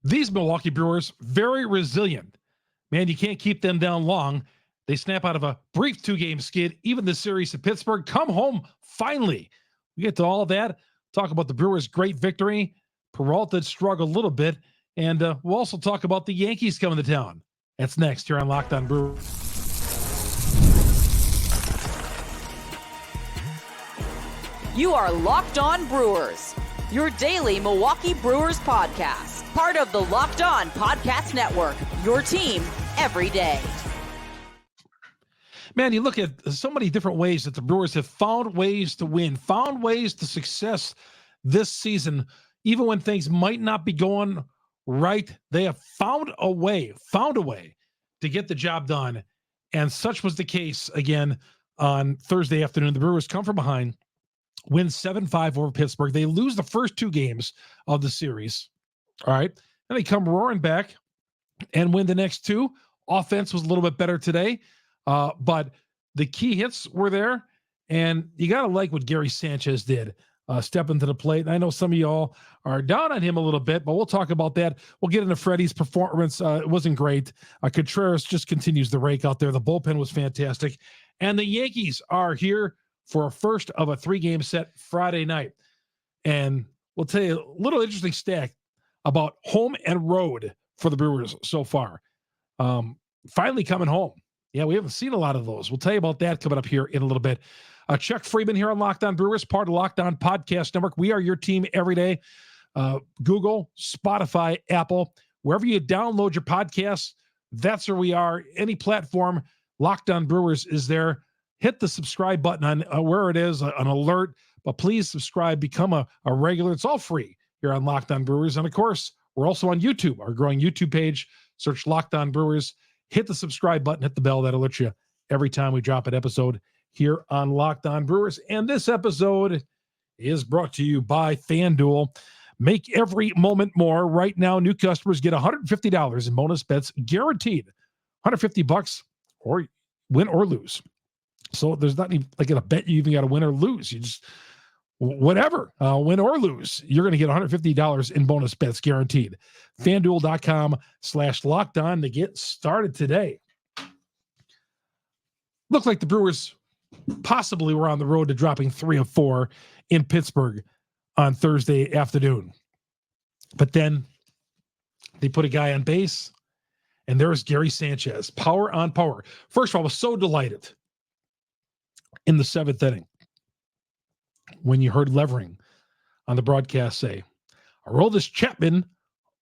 These Milwaukee Brewers, very resilient. Man, you can't keep them down long. They snap out of a brief 2-game skid, even the series to Pittsburgh. Come home, finally. We get to all of that. Talk about the Brewers' great victory. Peralta struggled a little bit. And we'll also talk about the Yankees coming to town. That's next here on Locked On Brewers. You are Locked On Brewers, your daily Milwaukee Brewers podcast. Part of the Locked On Podcast Network, your team every day. Man, you look at so many different ways that the Brewers have found ways to win, found ways to success this season. Even when things might not be going right, they have found a way to get the job done. And such was the case again on Thursday afternoon. The Brewers come from behind, win 7-5 over Pittsburgh. They lose the first 2 games of the series. All right. And they come roaring back and win the next 2. Offense was a little bit better today, but the key hits were there. And you got to like what Gary Sanchez did, step into the plate. And I know some of y'all are down on him a little bit, but we'll talk about that. We'll get into Freddy's performance. It wasn't great. Contreras just continues to rake out there. The bullpen was fantastic. And the Yankees are here for a first of a 3-game set Friday night. And we'll tell you a little interesting stat about home and road for the Brewers so far. Finally coming home. Yeah, we haven't seen a lot of those. We'll tell you about that coming up here in a little bit. Chuck Freeman here on Locked On Brewers, part of Locked On Podcast Network. We are your team every day. Google, Spotify, Apple, wherever you download your podcasts, that's where we are. Any platform, Locked On Brewers is there. Hit the subscribe button on where it is, an alert. But please subscribe, become a regular. It's all free here on Locked On Brewers. And, of course, we're also on YouTube, our growing YouTube page. Search Locked On Brewers. Hit the subscribe button, hit the bell. That'll alert you every time we drop an episode here on Locked On Brewers. And this episode is brought to you by FanDuel. Make every moment more. Right now, new customers get $150 in bonus bets guaranteed. $150 or win or lose. So there's not even like a bet you even got to win or lose. You just whatever, win or lose, you're going to get $150 in bonus bets guaranteed. FanDuel.com/lockedon to get started today. Looked like the Brewers possibly were on the road to dropping 3 of 4 in Pittsburgh on Thursday afternoon. But then they put a guy on base, and there's Gary Sanchez. Power on power. First of all, I was so delighted in the 7th inning when you heard Levering on the broadcast say, Aroldis Chapman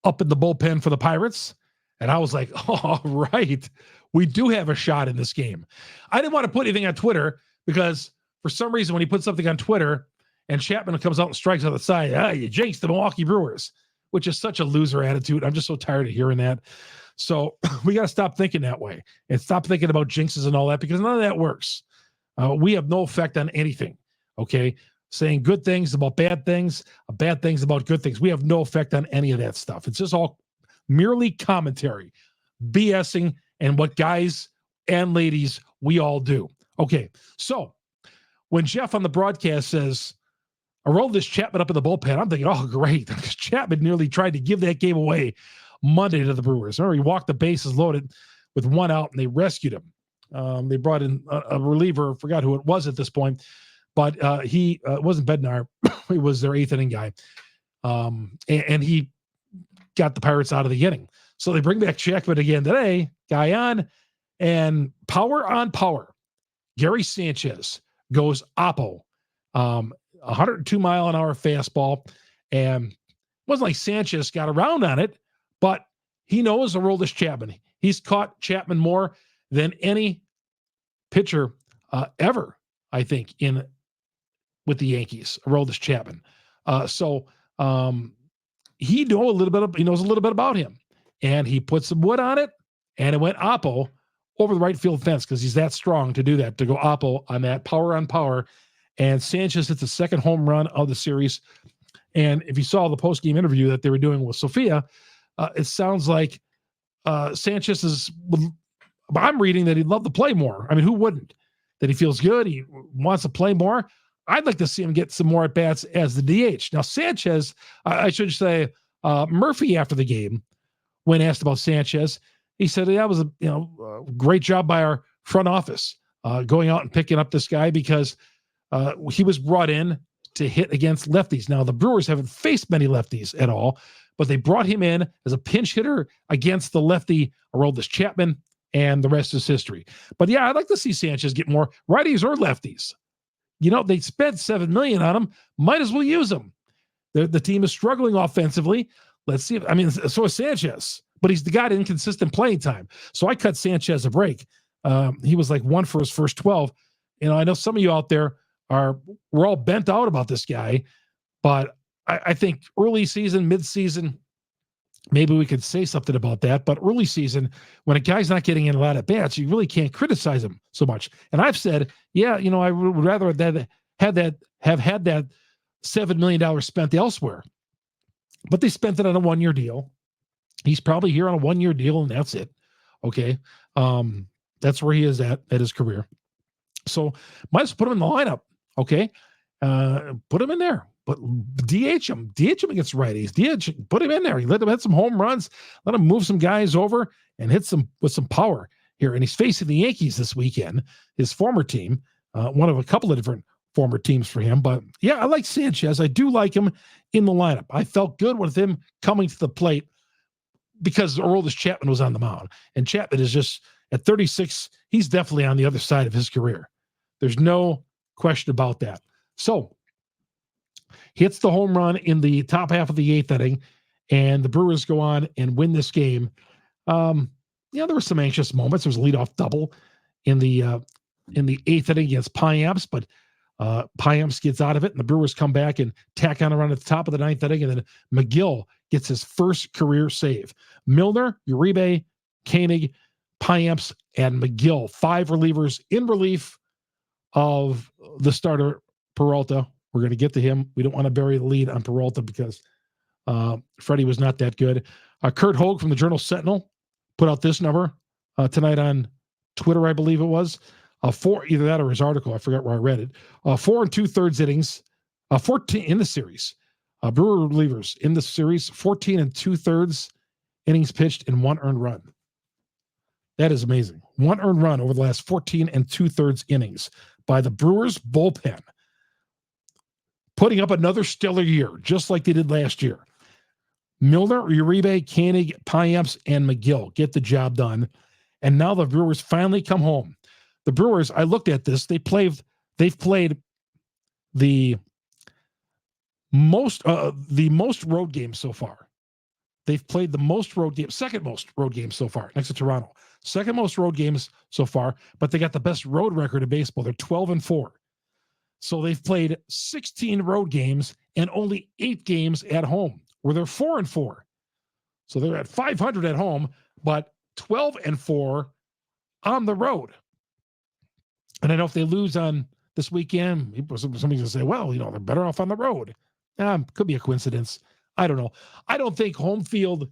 up in the bullpen for the Pirates. And I was like, all right, we do have a shot in this game. I didn't want to put anything on Twitter because for some reason when he put something on Twitter and Chapman comes out and strikes on the side, you jinxed the Milwaukee Brewers, which is such a loser attitude. I'm just so tired of hearing that. So we got to stop thinking that way and stop thinking about jinxes and all that because none of that works. We have no effect on anything, okay? Saying good things about bad things about good things. We have no effect on any of that stuff. It's just all merely commentary, BSing, and what guys and ladies we all do. Okay, so when Jeff on the broadcast says, Aroldis Chapman up in the bullpen, I'm thinking, oh, great. Because Chapman nearly tried to give that game away Monday to the Brewers. Remember, he walked the bases loaded with 1 out, and they rescued him. They brought in a reliever. I forgot who it was at this point. But he wasn't Bednar. He was their 8th inning guy. And he got the Pirates out of the inning. So they bring back Chapman again today, guy on, and power on power. Gary Sanchez goes oppo, 102-mile-an-hour fastball. And it wasn't like Sanchez got around on it, but he knows Aroldis Chapman. He's caught Chapman more than any pitcher ever, I think, with the Yankees, Aroldis Chapman. He knows a little bit about him. And he put some wood on it, and it went oppo over the right field fence because he's that strong to do that, to go oppo on that, power on power. And Sanchez hits the 2nd home run of the series. And if you saw the post-game interview that they were doing with Sophia, it sounds like Sanchez is, I'm reading that he'd love to play more. I mean, who wouldn't? That he feels good. He wants to play more. I'd like to see him get some more at-bats as the DH. Now, Sanchez, I should say, Murphy after the game when asked about Sanchez, he said that was a great job by our front office going out and picking up this guy because he was brought in to hit against lefties. Now, the Brewers haven't faced many lefties at all, but they brought him in as a pinch hitter against the lefty Aroldis Chapman, and the rest is history. But yeah, I'd like to see Sanchez get more righties or lefties. They spent $7 million on him. Might as well use him. The team is struggling offensively. Let's see. So is Sanchez, but he's got inconsistent playing time. So I cut Sanchez a break. He was like 1 for his first 12. I know some of you out there we're all bent out about this guy, but I think early season, mid-season, maybe we could say something about that. But early season, when a guy's not getting in a lot of bats, you really can't criticize him so much. And I've said, I would rather have had that $7 million spent elsewhere. But they spent it on a 1-year deal. He's probably here on a 1-year deal, and that's it. Okay. That's where he is at his career. So might as well put him in the lineup. Okay. Put him in there. But DH him against righties. Put him in there. Let him hit some home runs. Let him move some guys over and hit some with some power here. And he's facing the Yankees this weekend, his former team, one of a couple of different former teams for him. But yeah, I like Sanchez. I do like him in the lineup. I felt good with him coming to the plate because Aroldis Chapman was on the mound. And Chapman is just, at 36, he's definitely on the other side of his career. There's no question about that. So, hits the home run in the top half of the 8th inning, and the Brewers go on and win this game. There were some anxious moments. There was a leadoff double in the 8th inning against Payamps, but Payamps gets out of it, and the Brewers come back and tack on a run at the top of the 9th inning, and then McGill gets his first career save. Milner, Uribe, Koenig, Payamps, and McGill, 5 relievers in relief of the starter, Peralta. We're going to get to him. We don't want to bury the lead on Peralta because Freddy was not that good. Kurt Hogue from the Journal Sentinel put out this number tonight on Twitter, I believe it was. Either that or his article. I forgot where I read it. 4 2/3 innings, 14 in the series. Brewer relievers in the series, 14 2/3 innings pitched and 1 earned run. That is amazing. 1 earned run over the last 14 2/3 innings by the Brewers bullpen, putting up another stellar year, just like they did last year. Milner, Uribe, Koenig, Payamps, and McGill get the job done. And now the Brewers finally come home. The Brewers, I looked at this, they've played the most road games so far. They've played the most road games, second most road games so far, next to Toronto. Second most road games so far, but they got the best road record in baseball. They're 12-4. So they've played 16 road games and only 8 games at home, where they're 4-4. So they're at 500 at home, but 12-4 on the road. And I know if they lose on this weekend, somebody's going to say, well, they're better off on the road. Could be a coincidence. I don't know. I don't think home field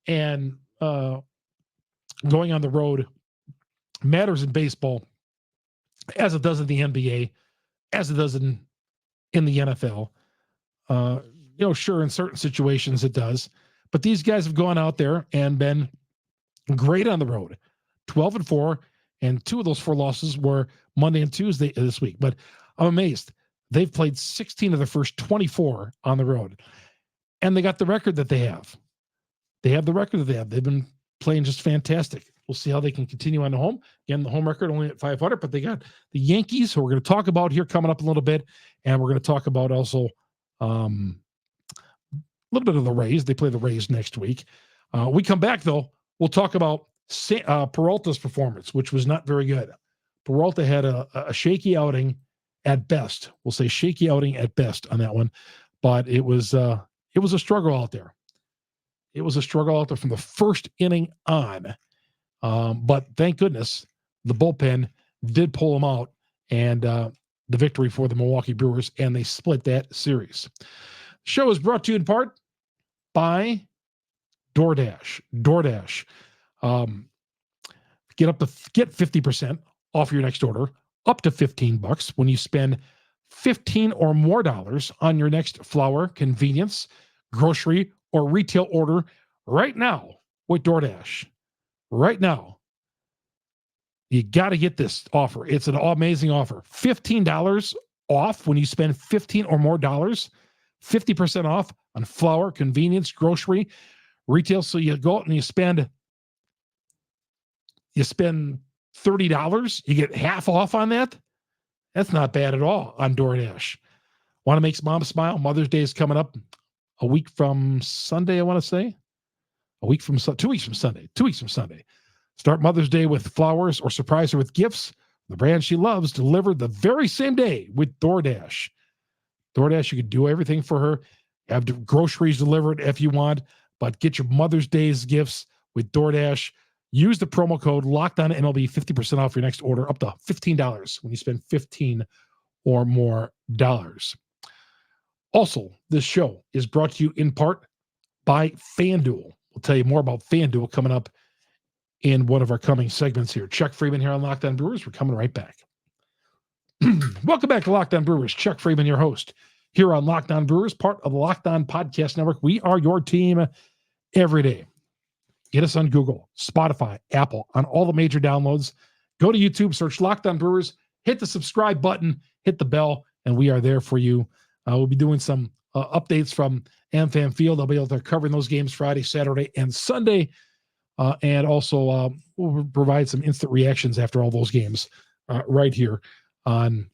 and going on the road matters in baseball as it does in the NBA, as it does in the NFL. Sure, in certain situations it does. But these guys have gone out there and been great on the road. 12-4, and 2 of those 4 losses were Monday and Tuesday this week. But I'm amazed. They've played 16 of the first 24 on the road. And they got the record that they have. They have the record that they have. They've been playing just fantastic. We'll see how they can continue on the home. Again, the home record only at 500, but they got the Yankees, who we're going to talk about here coming up a little bit. And we're going to talk about also a little bit of the Rays. They play the Rays next week. We come back, though, we'll talk about Peralta's performance, which was not very good. Peralta had a shaky outing at best. We'll say shaky outing at best on that one. But it was a struggle out there. It was a struggle out there from the first inning on. But thank goodness the bullpen did pull them out, and the victory for the Milwaukee Brewers, and they split that series. Show is brought to you in part by DoorDash. DoorDash. Get 50% off your next order, up to $15 when you spend $15 or more on your next flour, convenience, grocery, or retail order right now with DoorDash. Right now, you got to get this offer. It's an amazing offer. $15 off when you spend $15 or more dollars. 50% off on flour, convenience, grocery, retail. So you go out and you spend $30, you get half off on that. That's not bad at all on DoorDash. Want to make mom smile? Mother's Day is coming up a week from Sunday, I want to say. 2 weeks from Sunday. 2 weeks from Sunday. Start Mother's Day with flowers or surprise her with gifts. The brand she loves delivered the very same day with DoorDash. DoorDash, you can do everything for her. Have groceries delivered if you want, but get your Mother's Day's gifts with DoorDash. Use the promo code LOCKEDONMLB, 50% off your next order, up to $15 when you spend $15 or more dollars. Also, this show is brought to you in part by FanDuel. We'll tell you more about FanDuel coming up in one of our coming segments here. Chuck Freeman here on Locked On Brewers. We're coming right back. Welcome back to Locked On Brewers. Chuck Freeman, your host here on Locked On Brewers, part of the Locked On Podcast Network. We are your team every day. Get us on Google, Spotify, Apple, on all the major downloads. Go to YouTube, search Locked On Brewers, hit the subscribe button, hit the bell, and we are there for you. We'll be doing some updates from AmFam Field. I'll be able to cover those games Friday, Saturday, and Sunday. And also we'll provide some instant reactions after all those games right here on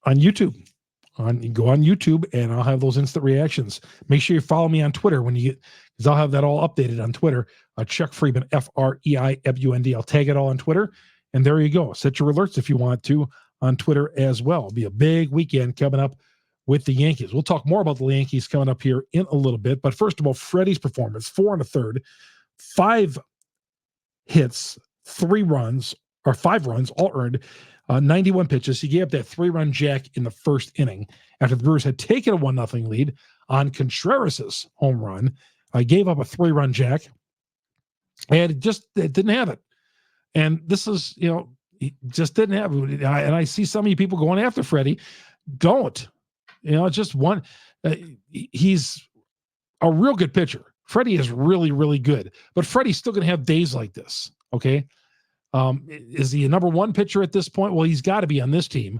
YouTube. Go on YouTube, and I'll have those instant reactions. Make sure you follow me on Twitter because I'll have that all updated on Twitter. Chuck Freeman, FREIMUND. I'll tag it all on Twitter, and there you go. Set your alerts if you want to on Twitter as well. It'll be a big weekend coming up with the Yankees. We'll talk more about the Yankees coming up here in a little bit, but first of all, Freddy's performance: 4 1/3, 5 hits, 5 runs, all earned. 91 pitches. He gave up that 3-run jack in the first inning after the Brewers had taken a 1-0 lead on Contreras' home run. Gave up a 3-run jack, and it didn't have it. And this is, he just didn't have it. And I see some of you people going after Freddie. Don't. It's just one. He's a real good pitcher. Freddie is really, really good. But Freddie's still going to have days like this, okay? Is he a number one pitcher at this point? Well, he's got to be on this team,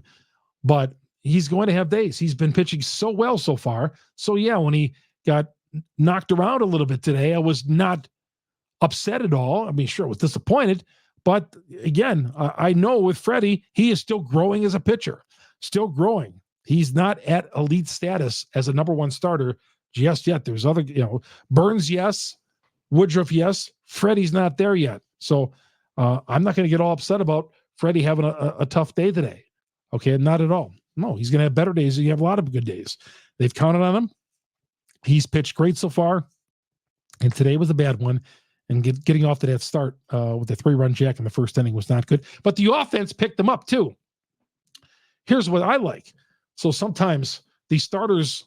but he's going to have days. He's been pitching so well so far. So yeah, when he got knocked around a little bit today, I was not upset at all. I mean, sure, I was disappointed, but again, I know with Freddie, he is still growing as a pitcher, still growing. He's not at elite status as a number one starter just yet. There's other, Burns, yes. Woodruff, yes. Freddie's not there yet. So, I'm not going to get all upset about Freddie having a tough day today. Okay, not at all. No, he's going to have better days. You have a lot of good days. They've counted on him. He's pitched great so far, and today was a bad one. And getting off to that start with the 3-run jack in the first inning was not good. But the offense picked them up too. Here's what I like. So sometimes these starters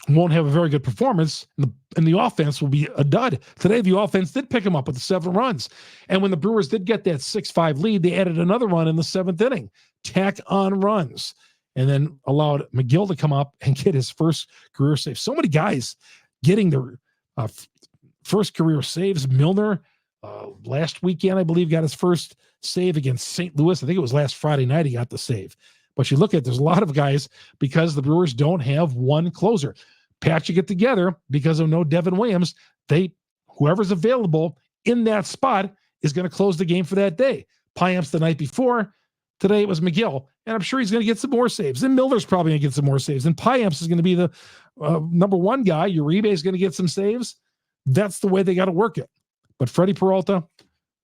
won't have a very good performance, and the offense will be a dud. Today, the offense did pick him up with the 7 runs. And when the Brewers did get that 6-5 lead, they added another run in the 7th inning. Tack on runs. And then allowed McGill to come up and get his first career save. So many guys getting their first career saves. Milner, last weekend, I believe, got his first save against St. Louis. I think it was last Friday night he got the save. But you look at, there's a lot of guys, because the Brewers don't have one closer. Patching it together because of no Devin Williams. Whoever's available in that spot is going to close the game for that day. Piamps the night before. Today it was McGill, and I'm sure he's going to get some more saves. And Miller's probably going to get some more saves. And Piamps is going to be the number one guy. Uribe is going to get some saves. That's the way they got to work it. But Freddy Peralta,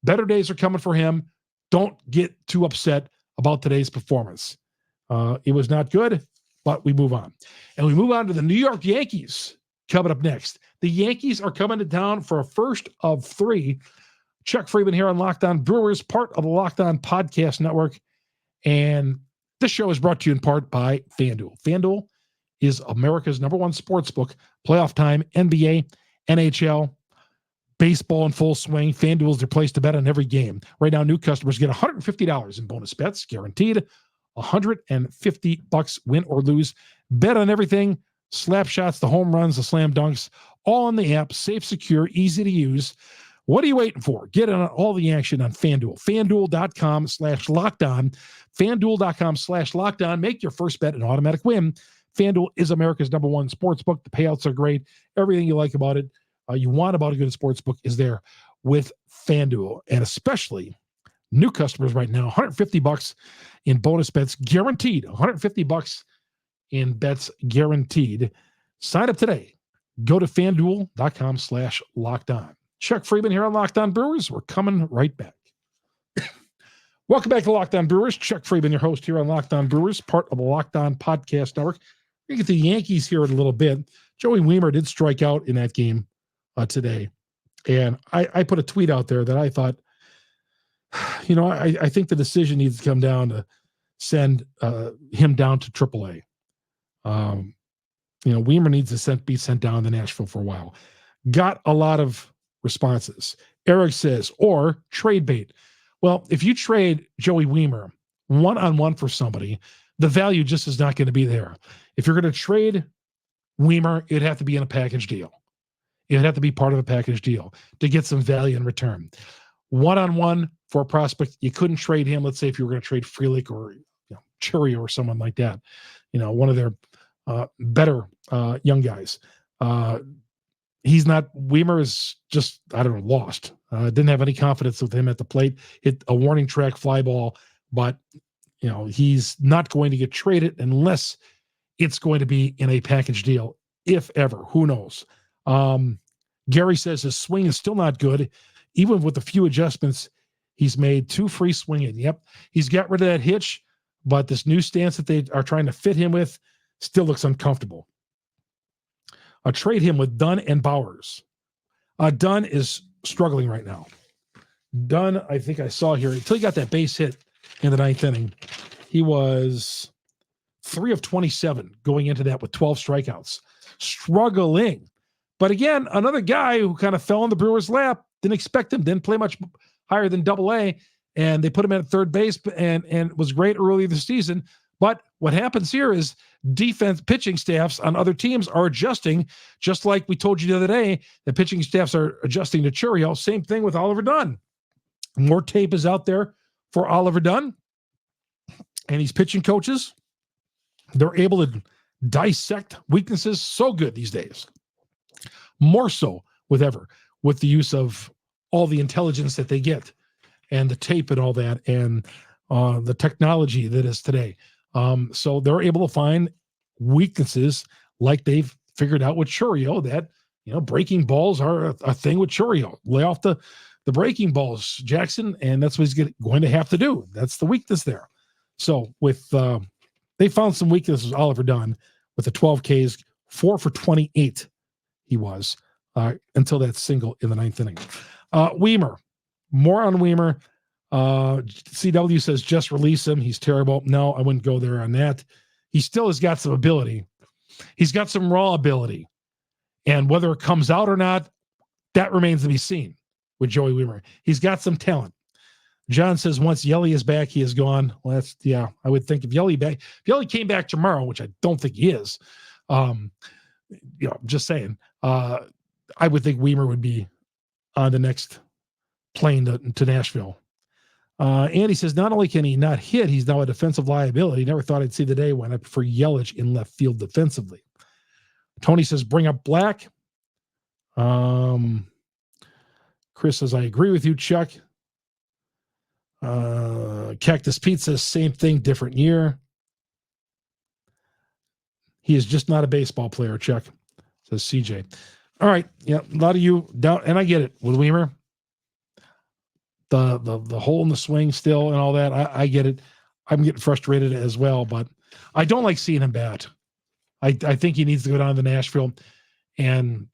better days are coming for him. Don't get too upset about today's performance. It was not good, but we move on. And we move on to the New York Yankees coming up next. The Yankees are coming to town for a first of 3. Chuck Freeman here on Locked On Brewers, part of the Locked On Podcast Network. And this show is brought to you in part by FanDuel. FanDuel is America's number one sports book. Playoff time, NBA, NHL, baseball in full swing. FanDuel is their place to bet on every game. Right now, new customers get $150 in bonus bets, guaranteed. $150 win or lose. Bet on everything. Slap shots, the home runs, the slam dunks, all in the app, safe, secure, easy to use. What are you waiting for? Get in on all the action on FanDuel. FanDuel.com/lockedon. FanDuel.com/lockedon. Make your first bet an automatic win. FanDuel is America's #1 sportsbook. The payouts are great. Everything you like about it, you want about a good sportsbook is there with FanDuel. And especially new customers right now, $150 in bonus bets guaranteed. $150 in bets guaranteed. Sign up today. Go to FanDuel.com/lockedon. Chuck Freeman here on Locked On Brewers. We're coming right back. Welcome back to Locked On Brewers. Chuck Freeman, your host here on Locked On Brewers, part of the Locked On Podcast Network. We're going to get to the Yankees here in a little bit. Joey Wiemer did strike out in that game today. And I put a tweet out there that I thought, I think the decision needs to come down to send him down to AAA. Wiemer needs to be sent down to Nashville for a while. Got a lot of responses. Eric says, or trade bait. Well, if you trade Joey Wiemer one-on-one for somebody, the value just is not going to be there. If you're going to trade Wiemer, it'd have to be in a package deal. It'd have to be part of a package deal to get some value in return. One-on-one for a prospect, you couldn't trade him. Let's say if you were going to trade Frelick or Churio or someone like that, one of their better young guys. Wiemer is just, lost. Didn't have any confidence with him at the plate. Hit a warning track fly ball, but, he's not going to get traded unless it's going to be in a package deal, if ever. Who knows? Gary says his swing is still not good, even with the few adjustments he's made. Too free swinging. Yep, he's got rid of that hitch, but this new stance that they are trying to fit him with still looks uncomfortable. Trade him with Dunn and Bowers. Dunn is struggling right now. Dunn, I think I saw here, until he got that base hit in the 9th inning, he was 3 of 27 going into that with 12 strikeouts. Struggling. But again, another guy who kind of fell in the Brewers' lap, didn't expect him, didn't play much higher than AA, and they put him at third base and was great early this season. But what happens here is defense pitching staffs on other teams are adjusting, just like we told you the other day, the pitching staffs are adjusting to Churio. Same thing with Oliver Dunn. More tape is out there for Oliver Dunn, and these pitching coaches, they're able to dissect weaknesses so good these days. More so with the use of all the intelligence that they get and the tape and all that and the technology that is today. So they're able to find weaknesses like they've figured out with Churio that, breaking balls are a thing with Churio. Lay off the breaking balls, Jackson, and that's what he's going to have to do. That's the weakness there. So they found some weaknesses with Oliver Dunn with the 12 Ks, 4 for 28 he was until that single in the 9th inning. Wiemer, more on Wiemer. CW says, just release him. He's terrible. No, I wouldn't go there on that. He still has got some ability. He's got some raw ability. And whether it comes out or not, that remains to be seen with Joey Wiemer. He's got some talent. John says, once Yelly is back, he is gone. Well, I would think if Yelly came back tomorrow, which I don't think he is, just saying, I would think Wiemer would be on the next plane to Nashville. Andy says, not only can he not hit, he's now a defensive liability. Never thought I'd see the day when I prefer Yelich in left field defensively. Tony says, bring up Black. Chris says, I agree with you, Chuck. Cactus Pete says, same thing, different year. He is just not a baseball player, Chuck, says CJ. All right. Yeah, a lot of you doubt, and I get it with Wiemer. The hole in the swing still and all that. I get it. I'm getting frustrated as well, but I don't like seeing him bat. I think he needs to go down to Nashville and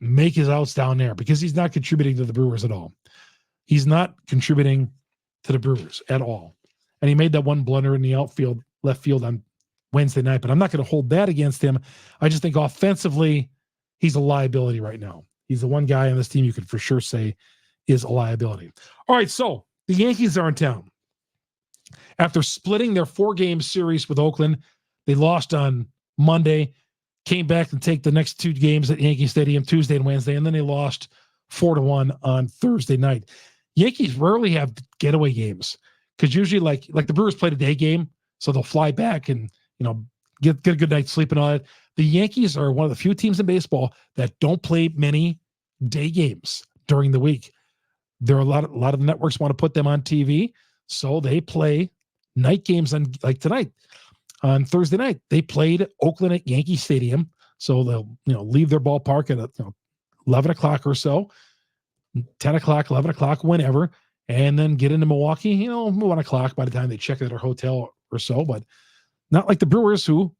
make his outs down there because he's not contributing to the Brewers at all. He's not contributing to the Brewers at all. And he made that one blunder in the left field on Wednesday night, but I'm not going to hold that against him. I just think offensively, he's a liability right now. He's the one guy on this team you could for sure say is a liability. All right, so the Yankees are in town. After splitting their 4-game series with Oakland, they lost on Monday. came back to take the next 2 games at Yankee Stadium Tuesday and Wednesday, and then they lost 4-1 on Thursday night. Yankees rarely have getaway games because usually like the Brewers played a day game, so they'll fly back and get a good night's sleep and all that. The Yankees are one of the few teams in baseball that don't play many day games during the week. There are a lot of the networks want to put them on TV, so they play night games on, like tonight on Thursday night. They played Oakland at Yankee Stadium, so they'll leave their ballpark at 11 o'clock or so, 10 o'clock, 11 o'clock, whenever, and then get into Milwaukee, 1 o'clock by the time they check at their hotel or so. But not like the Brewers, who,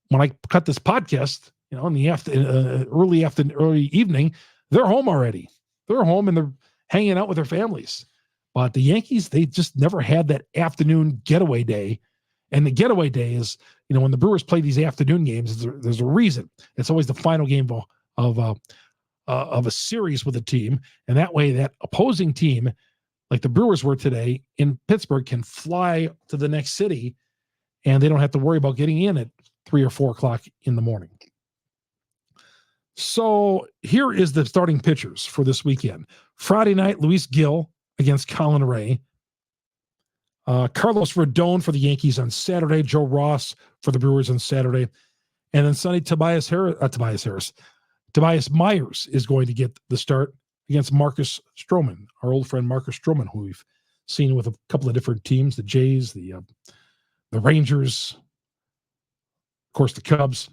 when I cut this podcast, in the early evening, they're home already. They're home and they're hanging out with their families. But the Yankees, they just never had that afternoon getaway day. And the getaway day is, when the Brewers play these afternoon games, there's a reason. It's always the final game of a series with a team. And that way, that opposing team, like the Brewers were today in Pittsburgh, can fly to the next city, and they don't have to worry about getting in at 3 or 4 o'clock in the morning. So here is the starting pitchers for this weekend. Friday night, Luis Gil against Colin Ray. Carlos Rodon for the Yankees on Saturday. Joe Ross for the Brewers on Saturday. And then Sunday, Tobias Myers is going to get the start against Marcus Stroman, our old friend Marcus Stroman, who we've seen with a couple of different teams, the Jays, the Rangers, of course, the Cubs.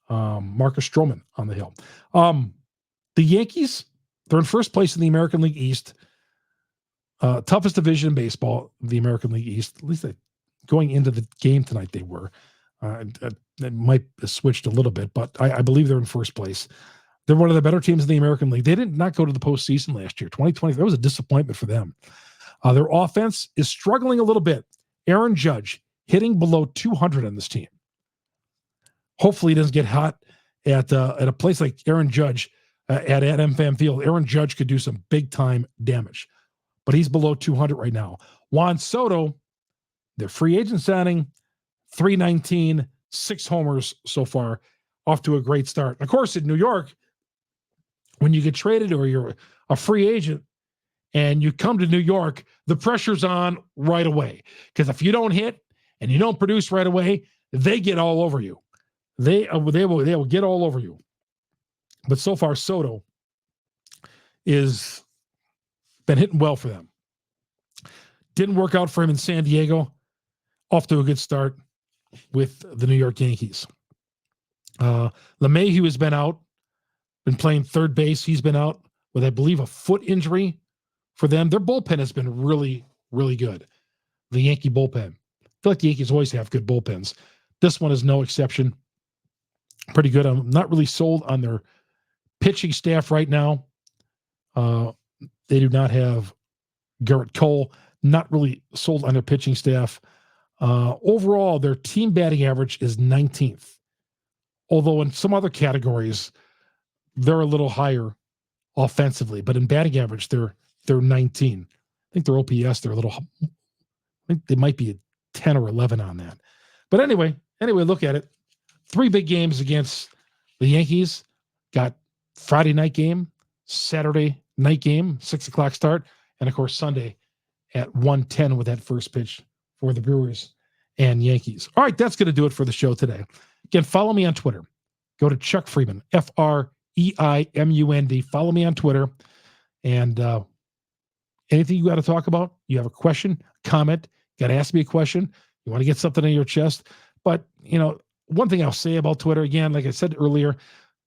Marcus Stroman on the hill. The Yankees, they're in first place in the American League East. Toughest division in baseball, the American League East. At least going into the game tonight, they were. It might have switched a little bit, but I believe they're in first place. They're one of the better teams in the American League. They did not go to the postseason last year. 2020, that was a disappointment for them. Their offense is struggling a little bit. Aaron Judge hitting below 200 on this team. Hopefully he doesn't get hot at a place like Aaron Judge at M-Fan Field. Aaron Judge could do some big-time damage. But he's below 200 right now. Juan Soto, their free agent signing, 319, 6 homers so far, off to a great start. And of course, in New York, when you get traded or you're a free agent and you come to New York, the pressure's on right away. Because if you don't hit and you don't produce right away, they get all over you. They will get all over you. But so far, Soto is been hitting well for them. Didn't work out for him in San Diego. Off to a good start with the New York Yankees. LeMahieu has been out, been playing third base. He's been out with, I believe, a foot injury for them. Their bullpen has been really, really good. The Yankee bullpen. I feel like the Yankees always have good bullpens. This one is no exception. Pretty good. I'm not really sold on their pitching staff right now. They do not have Garrett Cole. Not really sold on their pitching staff. Overall, their team batting average is 19th. Although in some other categories, they're a little higher offensively. But in batting average, they're 19. I think their OPS, they're a little. I think they might be a 10 or 11 on that. But anyway, look at it. 3 big games against the Yankees. Got Friday night game, Saturday night game, 6 o'clock start, and of course Sunday at 1:10 with that first pitch for the Brewers and Yankees. All right, that's going to do it for the show today. Again, follow me on Twitter. Go to Chuck Freeman, FREIMUND. Follow me on Twitter. And anything you got to talk about, you have a question, comment, got to ask me a question, you want to get something in your chest. But, one thing I'll say about Twitter, again, like I said earlier,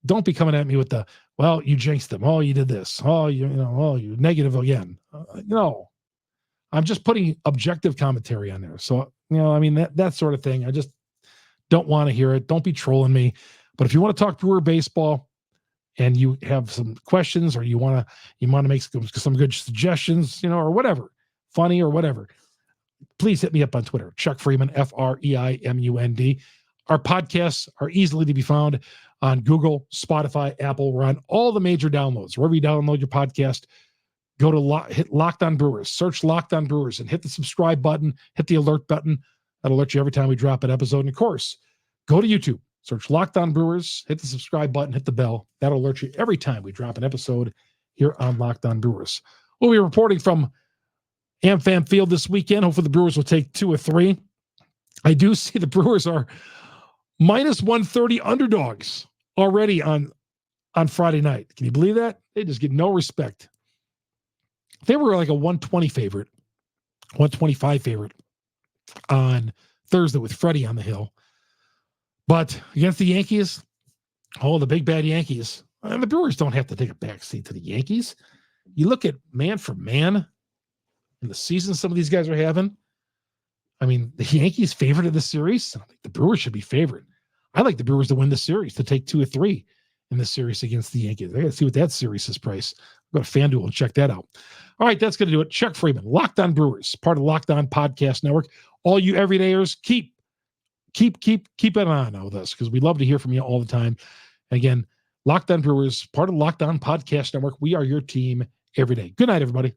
don't be coming at me with the, well, you jinxed them. Oh, you did this. Oh, you're negative again. No, I'm just putting objective commentary on there. So, that sort of thing. I just don't want to hear it. Don't be trolling me. But if you want to talk Brewer baseball and you have some questions or you want to make some good suggestions, or whatever, funny or whatever, please hit me up on Twitter, Chuck Freeman, FREIMUND. Our podcasts are easily to be found on Google, Spotify, Apple. We're on all the major downloads. Wherever you download your podcast, go to hit Locked On Brewers, search Locked On Brewers, and hit the subscribe button, hit the alert button. That'll alert you every time we drop an episode. And of course, go to YouTube, Search Locked On Brewers, hit the subscribe button, hit the bell. That'll alert you every time we drop an episode here on Locked On Brewers. We'll be reporting from AmFam Field this weekend. Hopefully the Brewers will take 2 or 3. I do see the Brewers are minus 130 underdogs already on Friday night. Can you believe that? They just get no respect. They were like a 120 favorite, 125 favorite on Thursday with Freddy on the hill. But against the Yankees, the big bad Yankees, and the Brewers don't have to take a backseat to the Yankees. You look at man for man in the season some of these guys are having. I mean, the Yankees favored in this series. I think the Brewers should be favored. I like the Brewers to win the series, to take 2 or 3 in the series against the Yankees. I got to see what that series is priced. Go to FanDuel and check that out. All right, that's going to do it. Chuck Freeman, Locked On Brewers, part of the Locked On Podcast Network. All you everydayers, keep it on with us because we love to hear from you all the time. And again, Locked On Brewers, part of the Locked On Podcast Network. We are your team every day. Good night, everybody.